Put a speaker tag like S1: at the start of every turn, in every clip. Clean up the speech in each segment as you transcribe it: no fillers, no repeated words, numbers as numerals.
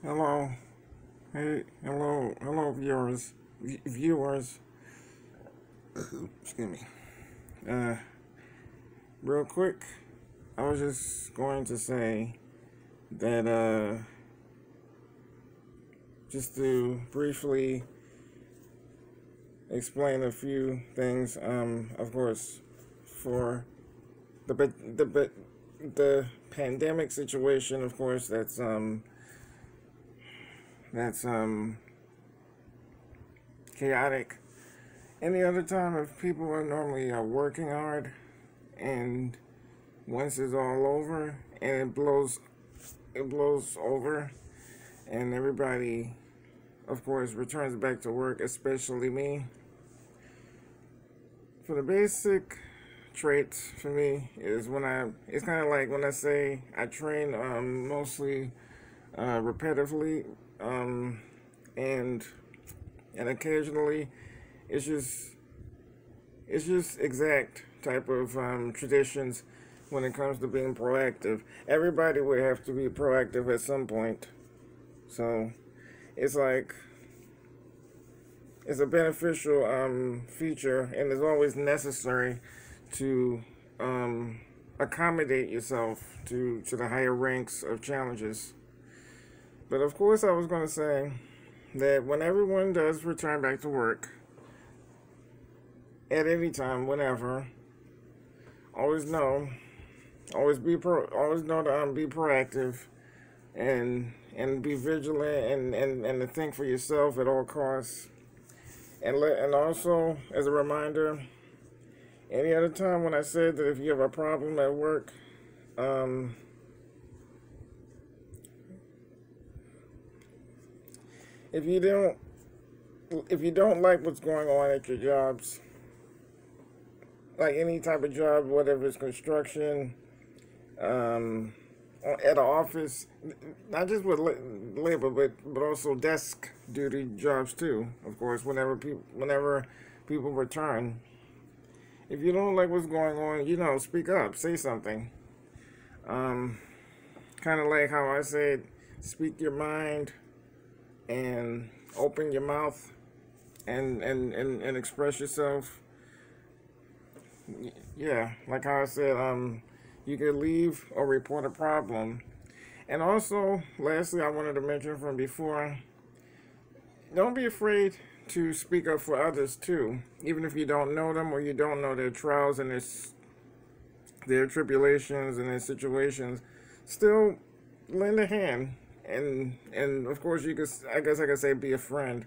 S1: Hello, hello, viewers. Excuse me. Uh, Real quick, I was just going to say that just to briefly explain a few things. Of course, for the pandemic situation, of course, that's chaotic. Any other time, if people are normally working hard, and once it's all over and it blows over, and everybody, of course, returns back to work, especially me. For the basic traits for me is it's kind of like when I say I train mostly repetitively, and occasionally it's just exact type of traditions when it comes to being proactive. Everybody would have to be proactive at some point. So it's like it's a beneficial feature, and it's always necessary to accommodate yourself to the higher ranks of challenges. But of course, I was going to say that when everyone does return back to work, at any time, whenever, always know, always know to be proactive, and be vigilant, and to think for yourself at all costs. And also, as a reminder, any other time when I said that if you have a problem at work, if you don't like what's going on at your jobs, like any type of job, whatever it's construction, at an office, not just with labor, but also desk duty jobs too. Of course, whenever people return, if you don't like what's going on, speak up, say something. Kind of like how I said, speak your mind and open your mouth and express yourself. Yeah, like how I said, you can leave or report a problem. And also, lastly, I wanted to mention from before, don't be afraid to speak up for others too, even if you don't know them or you don't know their trials and their tribulations and their situations. Still, lend a hand, and of course, I guess I could say be a friend,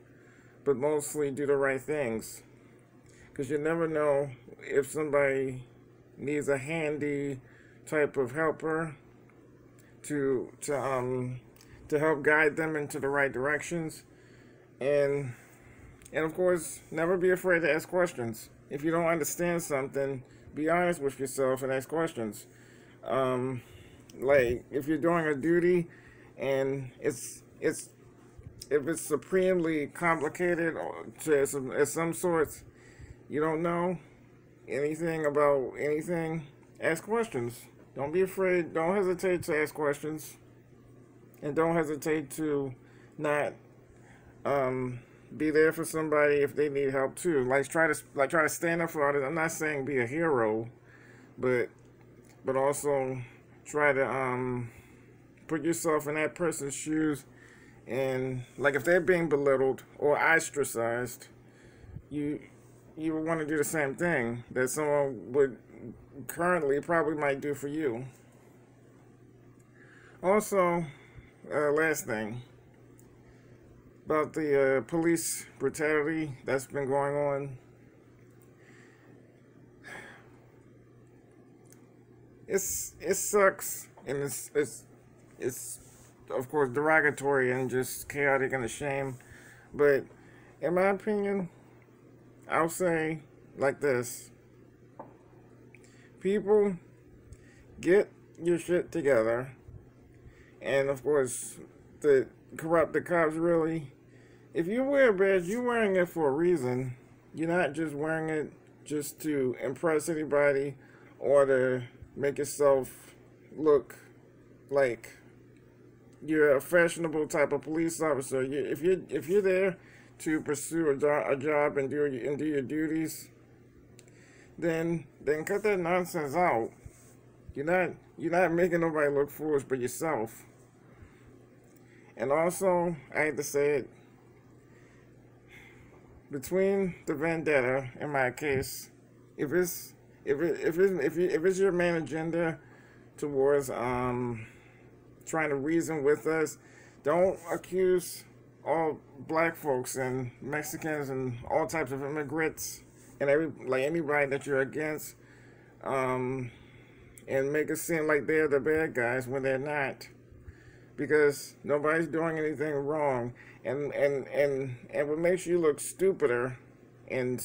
S1: but mostly do the right things, because you never know if somebody needs a handy type of helper to help guide them into the right directions. And of course, never be afraid to ask questions. If you don't understand something, be honest with yourself and ask questions. Like if you're doing a duty and it's if it's supremely complicated or at some sorts, you don't know anything about anything, ask questions. Don't be afraid. Don't hesitate to ask questions, and don't hesitate to not be there for somebody if they need help too. Try to stand up for others. I'm not saying be a hero, but also try to put yourself in that person's shoes, and like if they're being belittled or ostracized, you would want to do the same thing that someone would currently probably might do for you. Also, last thing about the police brutality that's been going on. It sucks, and it's of course derogatory and just chaotic and a shame. But in my opinion, I'll say like this: people, get your shit together, and of course, the cops really. If you wear a badge, you're wearing it for a reason. You're not just wearing it just to impress anybody or to make yourself look like you're a fashionable type of police officer. If you're there to pursue a job and do your duties, then cut that nonsense out. You're not making nobody look foolish but yourself. And also, I hate to say it, between the vendetta, in my case, if it's your main agenda towards trying to reason with us, don't accuse all black folks and Mexicans and all types of immigrants and anybody that you're against, and make it seem like they're the bad guys when they're not, because nobody's doing anything wrong. And what makes you look stupider and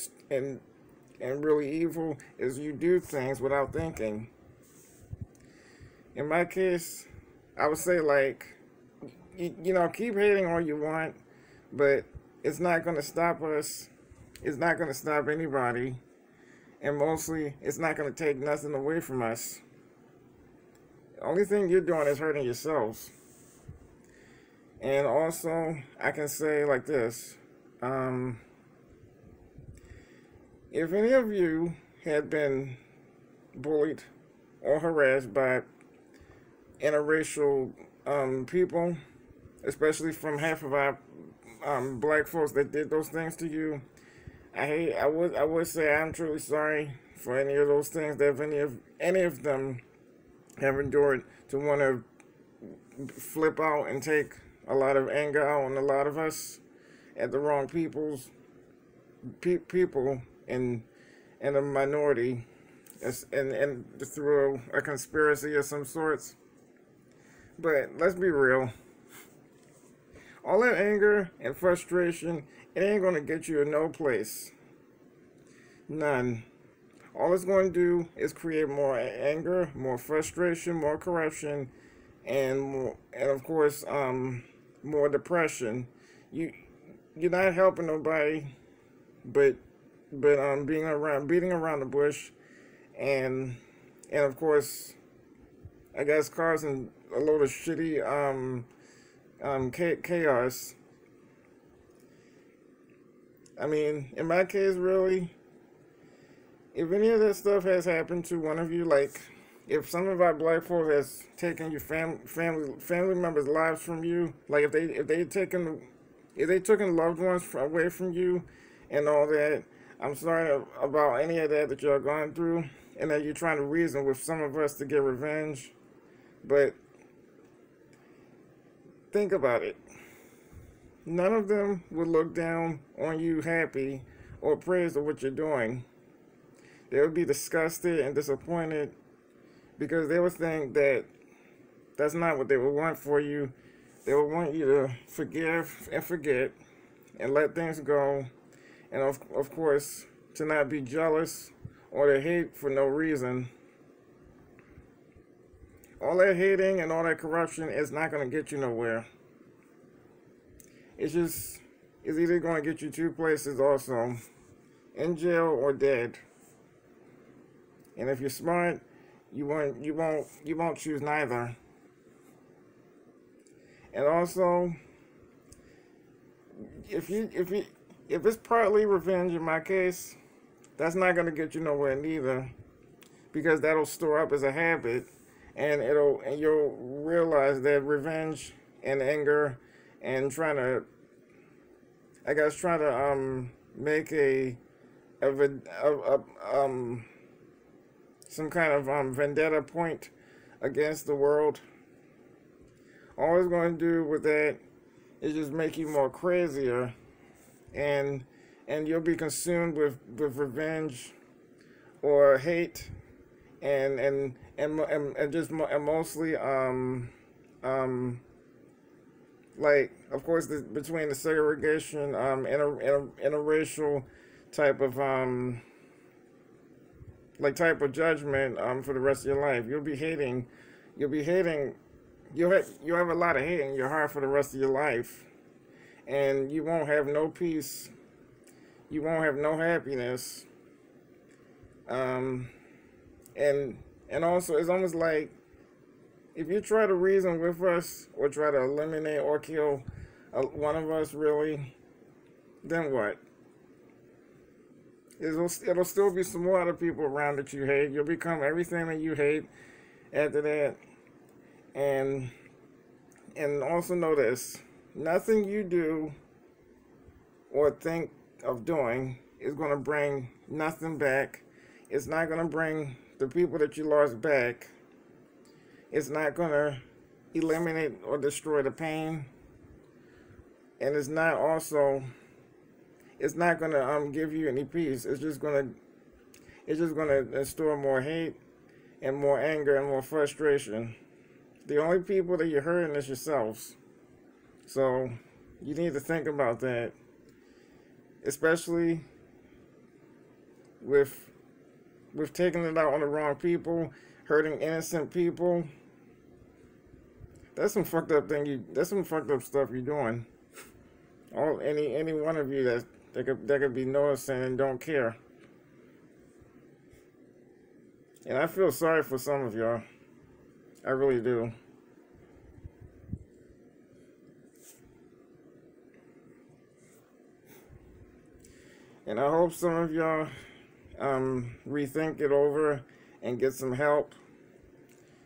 S1: really evil is you do things without thinking. In my case, I would say, like, keep hating all you want, but it's not going to stop us. It's not going to stop anybody. And mostly, it's not going to take nothing away from us. The only thing you're doing is hurting yourselves. And also, I can say like this. If any of you had been bullied or harassed by interracial people, especially from half of our black folks that did those things to you, I would say I'm truly sorry for any of those things that any of them have endured, to want to flip out and take a lot of anger out on a lot of us at the wrong people in a minority, and through a conspiracy of some sorts. But let's be real. All that anger and frustration, it ain't going to get you in no place. None. All it's going to do is create more anger, more frustration, more corruption, and of course, more depression. You're not helping nobody, but beating around the bush, and of course, I guess causing a load of shitty chaos. I mean, in my case, really, if any of that stuff has happened to one of you, like if some of our black folks has taken your family members' lives from you, like if they taken loved ones away from you and all that, I'm sorry about any of that you're going through, and that you're trying to reason with some of us to get revenge. But think about it. None of them would look down on you happy or praise of what you're doing. They would be disgusted and disappointed, because they would think that that's not what they would want for you. They would want you to forgive and forget and let things go. And of course, to not be jealous or to hate for no reason. All that hating and all that corruption is not going to get you nowhere. It's either going to get you two places also, in jail or dead. And if you're smart, you won't choose neither. And also, if it's partly revenge in my case, that's not going to get you nowhere neither, because that'll store up as a habit, and you'll realize that revenge and anger and trying to make some kind of vendetta point against the world, all it's going to do with that is just make you more crazier, and you'll be consumed with revenge or hate, and just mostly like, of course, between the segregation, interracial type of type of judgment for the rest of your life. You'll have a lot of hate in your heart for the rest of your life, and you won't have no peace. You won't have no happiness. And also, it's almost like if you try to reason with us or try to eliminate or kill one of us, really, then what? It'll still be some more other people around that you hate. You'll become everything that you hate after that. And also know this: nothing you do or think of doing is going to bring nothing back. It's not going to bring the people that you lost back. It's not going to eliminate or destroy the pain. And it's not going to give you any peace. It's just going to store more hate and more anger and more frustration. The only people that you're hurting is yourselves. So you need to think about that, especially with taking it out on the wrong people, hurting innocent people. That's some fucked up stuff you're doing. Any one of you that could be noticing and don't care. And I feel sorry for some of y'all. I really do. And I hope some of y'all rethink it over and get some help.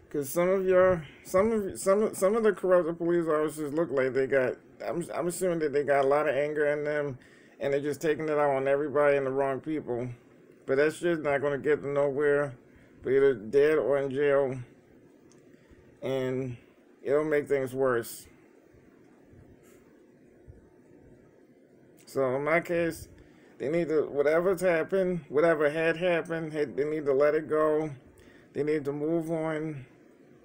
S1: Because some of the corrupt police officers look like they got, I'm assuming that they got a lot of anger in them, and they're just taking it out on everybody and the wrong people. But that's just not going to get them nowhere, but either dead or in jail, and it'll make things worse. So in my case, they need to, whatever's happened, whatever had happened, they need to let it go. They need to move on.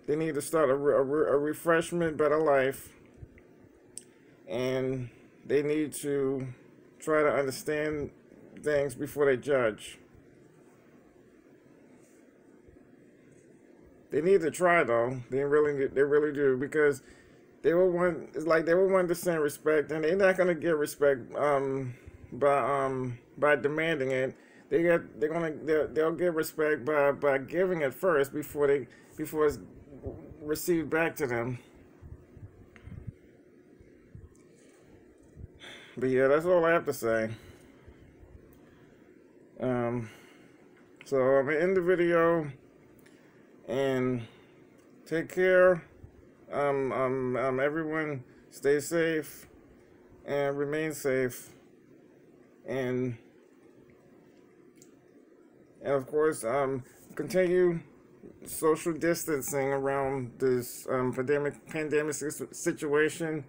S1: They need to start a refreshment, better life. And they need to try to understand things before they judge. They need to try, though. They really do, because they will want, it's like they will want to send respect, and they're not gonna get respect by demanding it. They'll get respect by giving it first before it's received back to them. But yeah, that's all I have to say. So I'm gonna end the video and take care. Everyone stay safe and remain safe, and of course continue social distancing around this pandemic situation,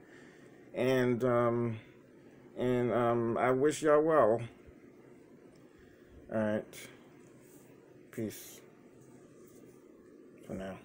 S1: and I wish y'all well. All right, peace for now.